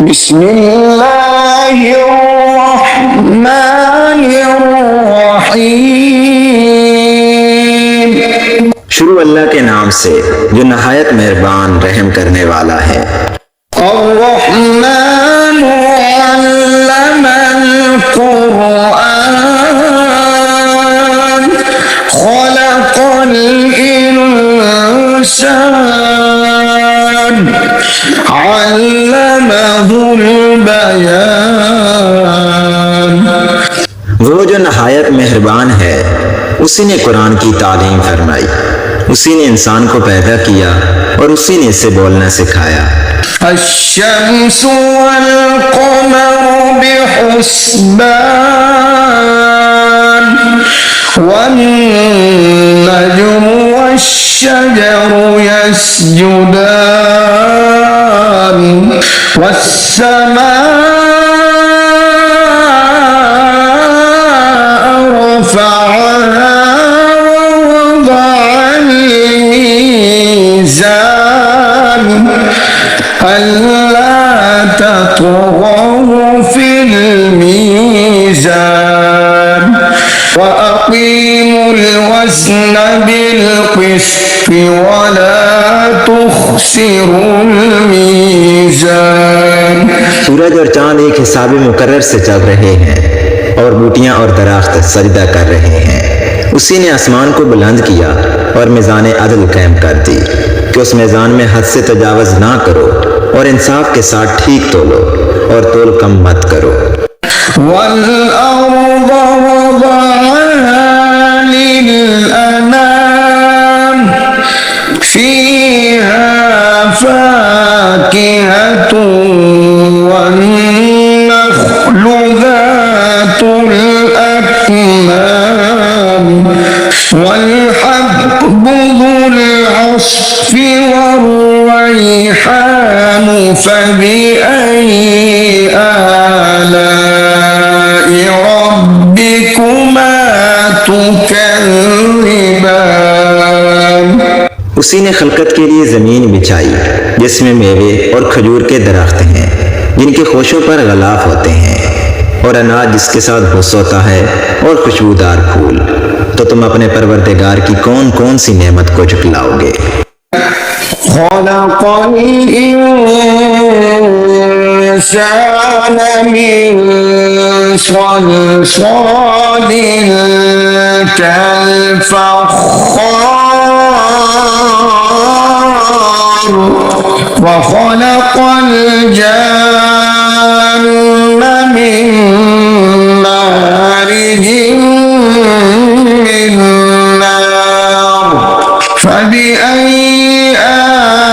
بسم الله الرحمن الرحيم। शुरू अल्लाह के नाम से जो नहायत मेहरबान रहम करने वाला है। الرحمن علم القرآن خلق الإنسان علمه البيان। वो जो नहायत मेहरबान है उसी ने कुरान की तालीम फरमाई, उसी ने इंसान को पैदा किया और उसी ने इसे बोलना सिखाया। الشمس والقمر بحسبان والنجم والشجر يسجدان والسماء رفعها ووضع الميزان ألا تطغوا في الميزان وأقيموا الوزن بالقسط ولا تخسروا الميزان। सूरज और चांद एक हिसाब मुकर्रर से चल रहे हैं और बूटियां और दरख्त सजदा कर रहे हैं। उसी ने आसमान को बुलंद किया और मिजान अदल कायम कर दी कि उस मिजान में हद से तजावज ना करो और इंसाफ के साथ ठीक तोलो और तोल कम मत करो। والأرض وضعها للأنام فيها فاكهة والنخل ذات الأكمام والحب ذو العصف والريحان فبأي آلاء ربكما تكذبان। उसी ने खलकत के लिए जमीन बिछाई जिसमें मेवे और खजूर के दरख्त हैं जिनके खोशों पर गलाफ होते हैं और अनाज जिसके साथ भुस होता है और खुशबूदार फूल। तो तुम अपने परवरदिगार की कौन कौन सी नेमत को झुटलाओगे। خلق الإنسان من صلصال كالفخار وخلق الجان من مارج من نار فبأي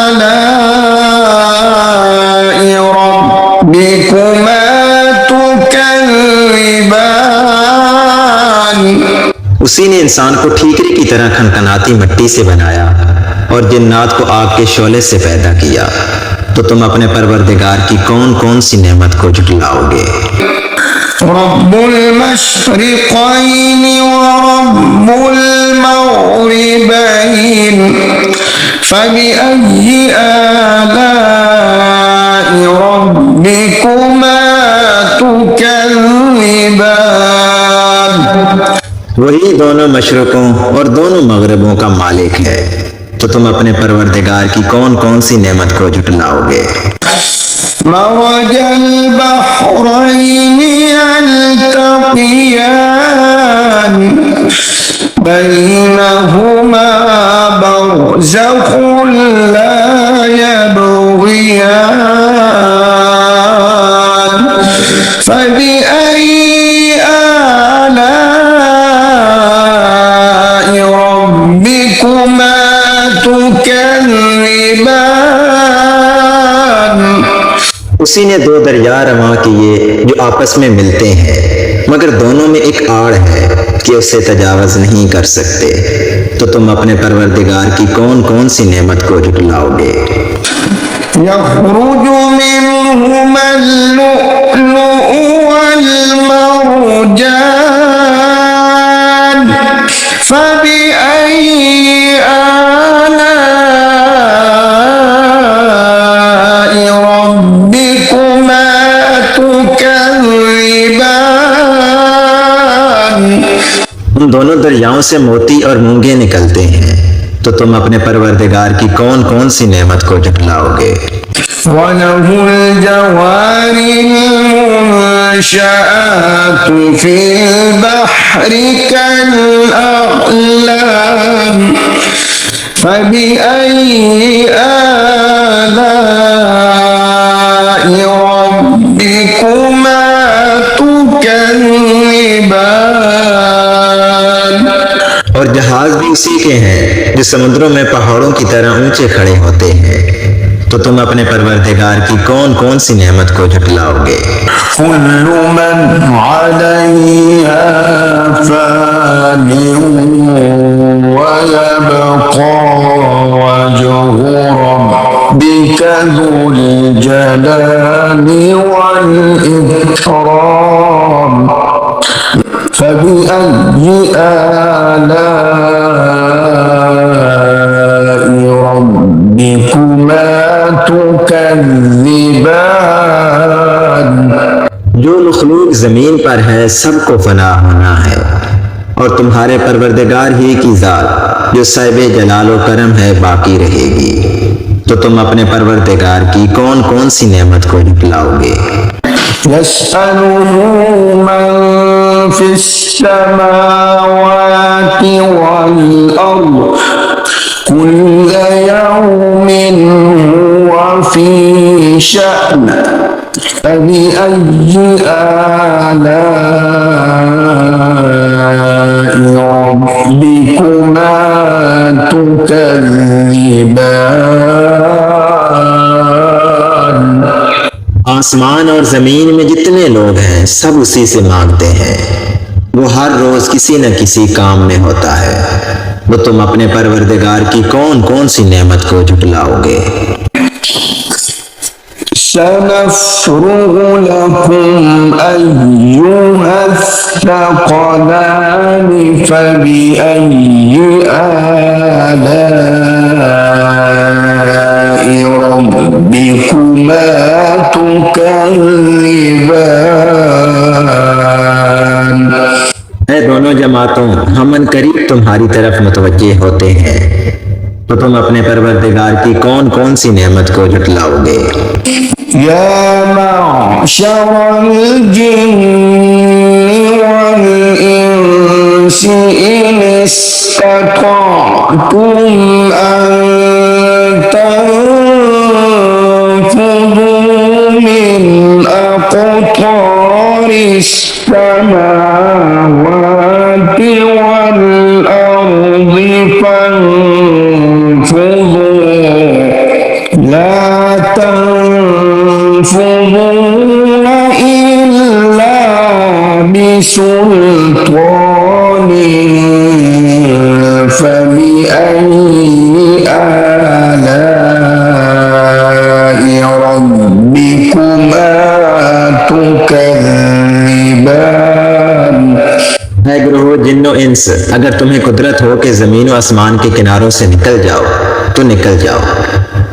آلاء ربكما تكذبان। उसी ने इंसान को ठीकरी की तरह खनखनाती मिट्टी से बनाया और जिन्नात को आग के शोले से पैदा किया। तो तुम अपने परवरदिगार की कौन कौन सी नेमत को झुटलाओगे। رب المشرقين ورب المغربين فبأي آلاء ربكما تكذبان। वही दोनों मशरकों और दोनों मगरबों का मालिक है। तो तुम अपने परवरदिगार की कौन कौन सी नेमत को झुटलाओगे। مرج البحرين يلتقيان بينهما برزخ لا يبغيان فبأي آلاء ربكما تكذبان। उसी ने दो दरिया रवा किए जो आपस में मिलते हैं मगर दोनों में एक आड़ है कि उससे तजावज नहीं कर सकते। तो तुम अपने परवरदिगार की कौन कौन सी नेमत को झुटलाओगे। يخرج منهما اللؤلؤ والمرجان فبأي آلاء ربكما दोनों दरियाओं से मोती और मूंगे निकलते हैं, तो तुम अपने परवरदिगार की कौन कौन सी नेमत को झुठलाओगे। وله الجوار المنشآت في البحر كالأعلام فبأي آلاء ربكما تكذبان। और जहाज भी उसी के हैं जो समुद्रों में पहाड़ों की तरह ऊंचे खड़े होते हैं, तो तुम अपने परवरदिगार की कौन कौन सी नेमत को झुठलाओगे। كل من عليها فان ويبقى وجه ربك ذو الجلال والإكرام فبأي آلاء ربكما تكذبان। जो मखलूक जमीन पर है सबको फना होना है, और तुम्हारे परवरदिगार ही की जात जो साहिब जलाल व करम है बाकी रहेगी, तो तुम अपने परवरदिगार की कौन कौन सी नेमत को झुठलाओगे। يسأله من في السماوات والأرض كل يوم هو في شأن فبأي آلاء ربكما تكذبان। आसमान और जमीन में जितने लोग हैं सब उसी से मांगते हैं, वो हर रोज किसी न किसी काम में होता है, वो तुम अपने परवरदिगार की कौन कौन सी नेमत को झुठलाओगे। سنفرغ لكم أيها الثقلان فبأي آلاء ربكما تكذبان। ऐ दोनों जमातों, हम करीब तुम्हारी तरफ मुतवज्जे होते हैं, तो तुम अपने परवरदिगार की कौन कौन सी नेमत को झुठलाओगे। يا معشر الجن والإنس إن استطعتم أن تنفذوا من أقطار السماوات والأرض فانفذوا لا تنفذون إلا بسلطان فبأي آلاء ربكما تكذبان। है ग्रोह जिन्नो इंस, अगर तुम्हें कुदरत हो कि जमीन व आसमान के किनारों से निकल जाओ तो निकल जाओ,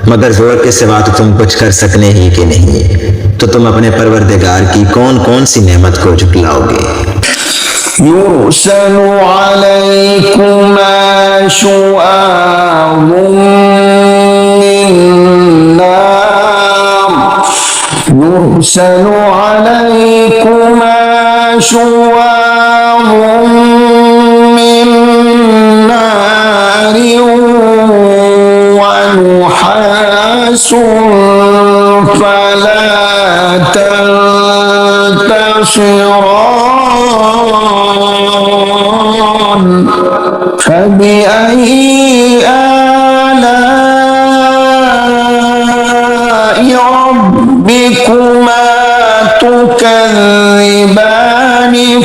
मगर जोर के सिवा तो तुम कुछ कर सकने ही के नहीं, तो तुम अपने परवरदिगार की कौन कौन सी नेमत को झुठलाओगे। يرسل عليكما شواظ من نار يرسل عليكما شواظ من نار ونحاس فلا تنتصران فبأي آلاء ربكما تكذبان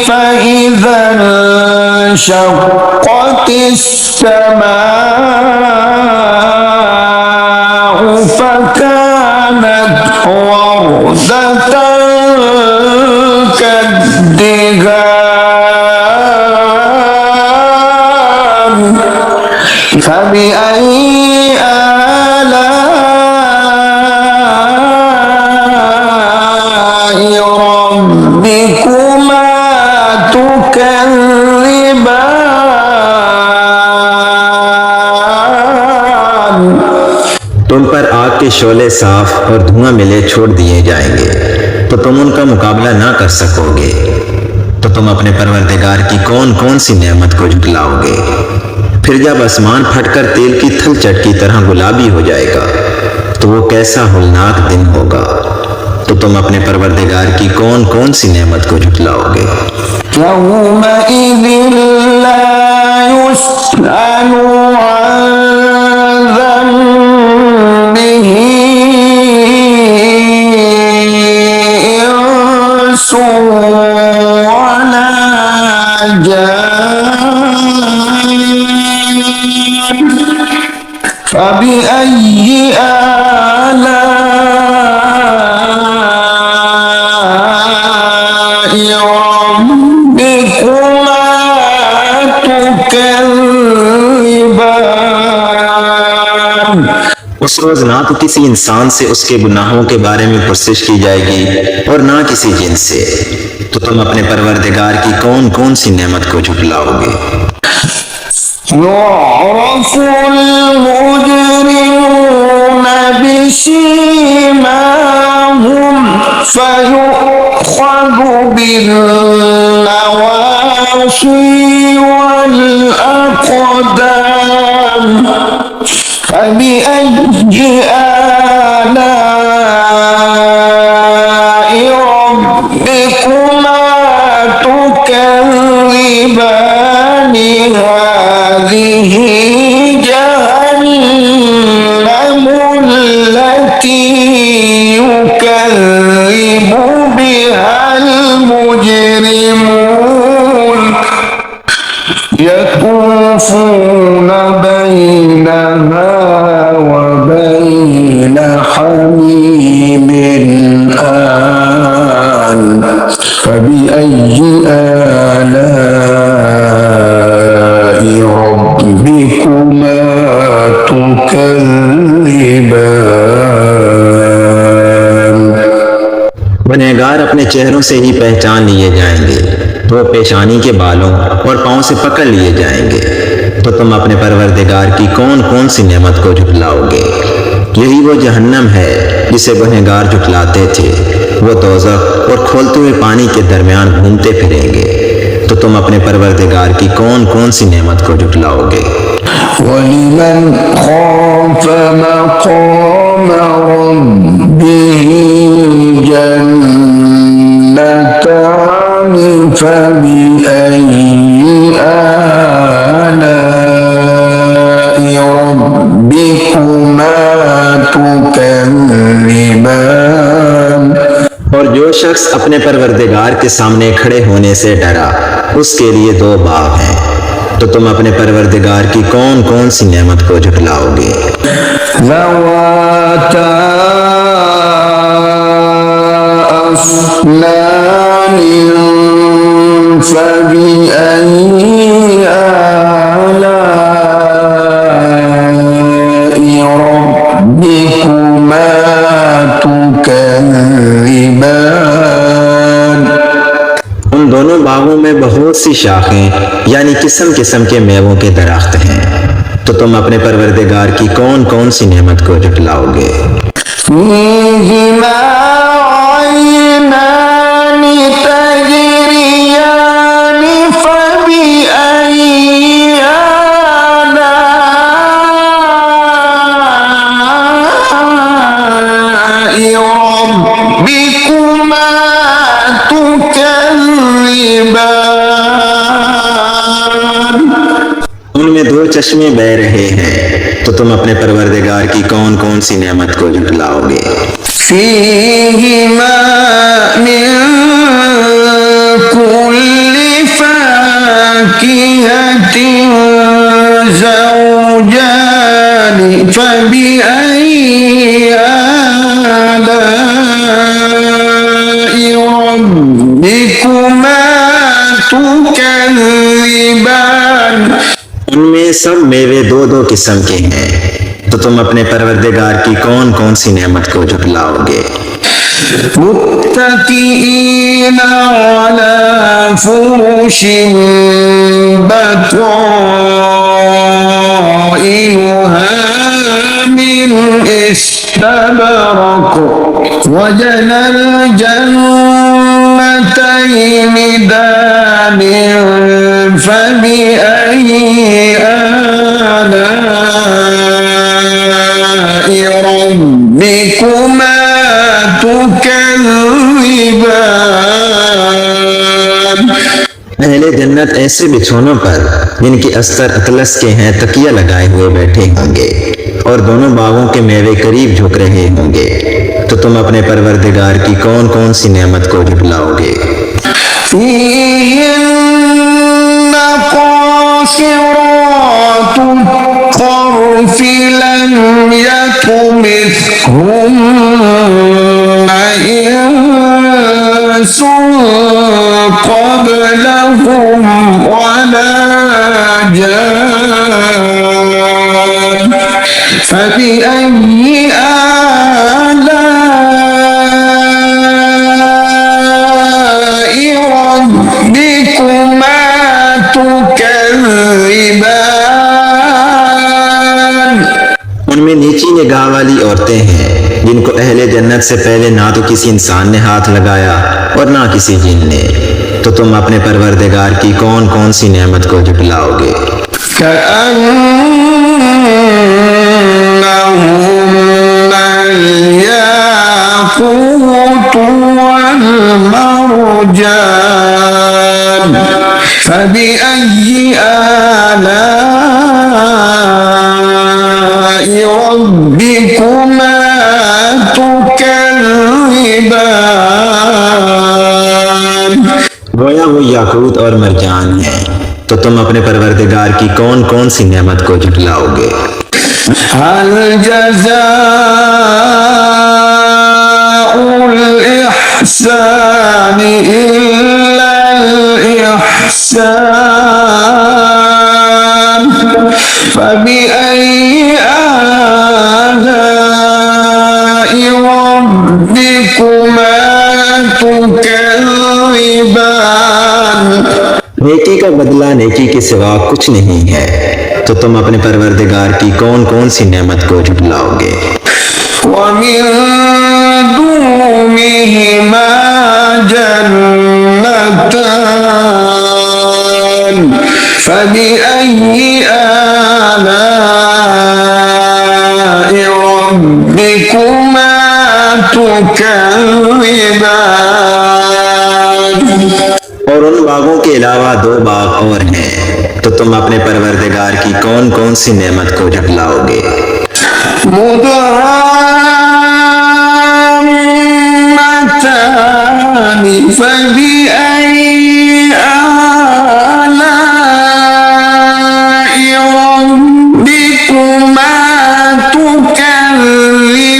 فإذا انشقت السماء فكانت وردة كالدهان فبأي آلاء ربكما تكذبان के शोले साफ और धुआं मिले छोड़ दिए जाएंगे तो तुम उनका मुकाबला ना कर सकोगे। तो तुम अपने परवरदिगार की कौन कौन सी नेमत को झुटलाओगे। फिर जब आसमान फटकर तेल की थलचट की तरह गुलाबी हो जाएगा तो वो कैसा होलनाक दिन होगा। तो तुम अपने परवरदिगार की कौन कौन सी नेमत को झुटलाओगे। यौमइज़िन ला युस्अलु अन ज़ंबिही इंसुन वला जान फबिअय्यि आलाइ रब्बिकुमा तुकज़्ज़िबान। उस रोज ना तो किसी इंसान से उसके गुनाहों के बारे में पुरसिश की जाएगी और ना किसी जिन से। तो तुम अपने परवरदिगार की कौन कौन सी नेमत को झुटलाओगे। युअरफ़ुल मुजरिमूना बिसीमाहुम फयुख़ज़ु बिन्नवासी वल अक़दाम फबिअय्यि आलाइ रब्बिकुमा तुकज़्ज़िबान। हाज़िहि जहन्नम अल्लती युकज़्ज़िबु बिहल मुजरिमून यतूफ़ून बैनहा व बैन हमीमिन आन फबिअय्यि आलाइ रब्बिकुमा तुकज़्ज़िबान। गुनहगार अपने चेहरों से ही पहचान लिए जाएंगे तो वो पेशानी के बालों और पांव से पकड़ लिए जाएंगे। तो तुम अपने परवरदिगार की कौन कौन सी नेमत को झुटलाओगे। यही वो जहन्नम है जिसे गुनहगार झुटलाते थे। वो दोज़ख और खोलते हुए पानी के दरमियान घूमते फिरेंगे। तो तुम अपने परवरदिगार की कौन कौन सी नेमत को झुटलाओगे। वलिमन खाफ मक़ाम रब्बिही जन्नतान फबिअय्यि आलाइ रब्बिकुमा तुकज़्ज़िबान। और जो शख्स अपने परवरदिगार के सामने खड़े होने से डरा उसके लिए दो बाग हैं। तो तुम अपने परवरदिगार की कौन कौन सी नेमत को झुटलाओगे। ज़वाता अफ़नान फबिअय्यि आलाइ रब्बिकुमा तुकज़्ज़िबान। उन दोनों बागों में बहुत सी शाखें यानी किस्म किस्म के मेवों के दरख्त हैं। तो तुम अपने परवरदिगार की कौन कौन सी नेमत को झुटलाओगे। फ़ीहिमा ऐनान तजरियान फबिअय्यि आलाइ रब्बिकुमा तुकज़्ज़िबान। उनमें दो चश्मे बह रहे हैं। तो तुम अपने परवरदिगार की कौन कौन सी नेमत को झुटलाओगे। फ़ीहिमा मिन कुल्लि फ़ाकिहतिन ज़ौजान फबिअय्यि आलाइ रब्बिकुमा तुकज़्ज़िबान। उनमें सब मेवे दो दो किस्म के हैं। तो तुम अपने परवरदिगार की कौन कौन सी नेमत को झुटलाओगे। मुत्तकीईन अला फुरुशिन बताइनुहा मिन استبرق وجنى الجنتين دان فبأي آلاء ربكما تكذبان। अहले जन्नत ऐसे बिछौनों पर जिनके अस्तर अतलस के हैं तकिया लगाए हुए बैठे होंगे और दोनों बागों के मेवे करीब झुक रहे होंगे। तो तुम अपने परवरदिगार की कौन कौन सी नेमत को झुठलाओगे? فيهن قاصرات الطرف لم يطمثهن إنس قبلهم ولا جان فبأي آلاء ربكما تكذبان। उनमें नीची निगाह वाली औरतें हैं जिनको अहले जन्नत से पहले ना तो किसी इंसान ने हाथ लगाया और ना किसी जिन ने। तो तुम अपने परवरदिगार की कौन कौन सी नेमत को झुठलाओगे? كأنهن الياقوت والمرجان فبأي آلاء ربكما تكذبان। गोया वो याकूत और मरजान है। तो तुम अपने परवरदिगार की कौन कौन सी नेमत को झुठलाओगे? هل جزاء الإحسان إلا الإحسان فبأي آلاء ربكما تكذبان। नेकी का बदला नेकी के सिवा कुछ नहीं है। तो तुम अपने परवरदिगार की कौन कौन सी नेमत को झुठलाओगे? ومن دونهما جنتان فبأي آلاء ربكما تكذبان। और उन बागों के अलावा दो बाग और हैं। तो तुम अपने परवरदिगार की कौन कौन सी नेमत को झुठलाओगे? مدهامتان فبأي آلاء ربكما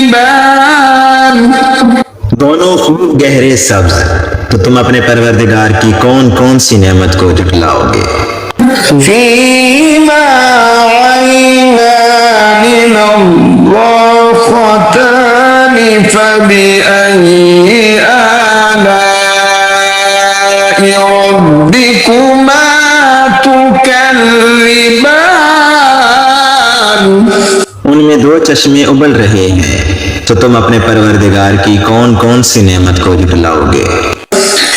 تكذبان। दोनों खूब गहरे सब्ज। तो तुम अपने परवरदिगार की कौन कौन सी नेमत को झुठलाओगे? فيما عينان نضاختان فبأي آلاء ربكما تكذبان। उनमें दो चश्मे उबल रहे हैं। तो तुम अपने परवरदिगार की कौन कौन सी नेमत को झुठलाओगे?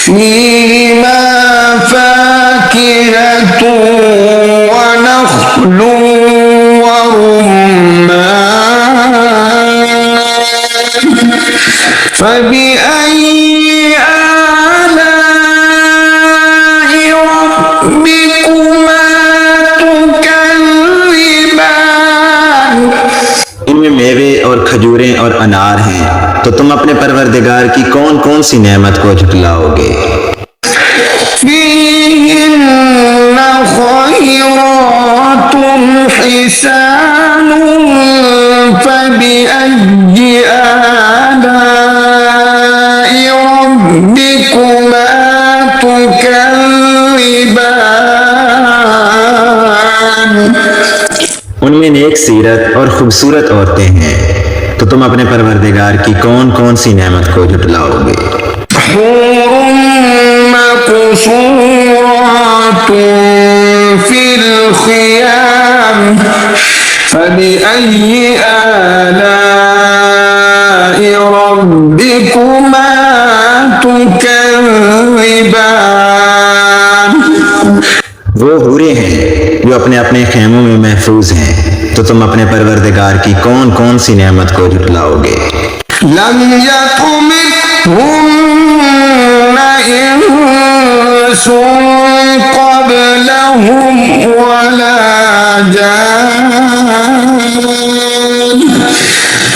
فيهما فاكهة ونخل ورمان فبأي آلاء ربكما تكذبان। इनमें मेवे और खजूरें और अनार हैं। तो तुम अपने परवरदिगार की कौन कौन सी नेमत को झुठलाओगे? فيهن خيرات حسان فبأي آلاء ربكما تكذبان। उनमें नेक सीरत और खूबसूरत औरतें हैं। तो तुम अपने परवरदिगार की कौन कौन सी नेमत को झुठलाओगे? مقصورات في الخيام فبأي آلاء تكذبان वो हूरे हैं जो अपने अपने खेमों में महफूज हैं, तो तुम अपने परवरदिगार की कौन कौन सी नेमत को झुटलाओगे। لم يطمثهن إنس قبلهم ولا جان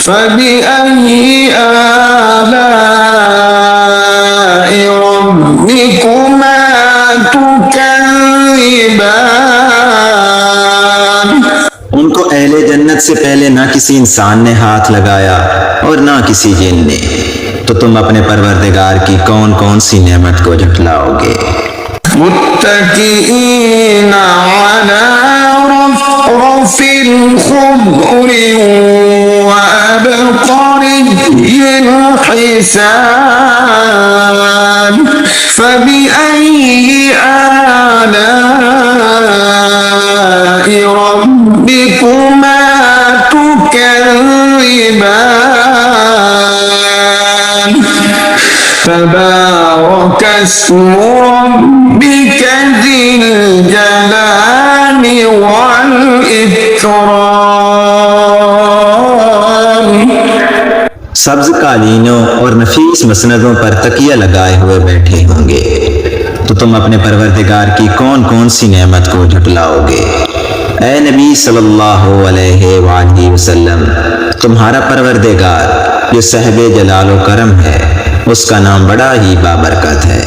فبأي آلاء ربكما تكذبان उनको अहले जन्नत से पहले ना किसी इंसान ने हाथ लगाया और ना किसी जिन ने, तो तुम अपने परवरदिगार की कौन कौन सी नेमत को झुटलाओगे। متكئين على رفرف خضر وأبقري حسان فبأي آلاء ربكما تكذبان تبارك اسم ربك ذي الجلال والإكرام सब्ज कालीनों और नफीस मसनदों पर तकिया लगाए हुए बैठे होंगे, तो तुम अपने परवरदिगार की कौन कौन सी नेमत को झुटलाओगे। ऐ नबी सल्लल्लाहु अलैहि वसल्लम, तुम्हारा परवरदिगार जो साहिब जलाल व करम है, उसका नाम बड़ा ही बाबरकत है।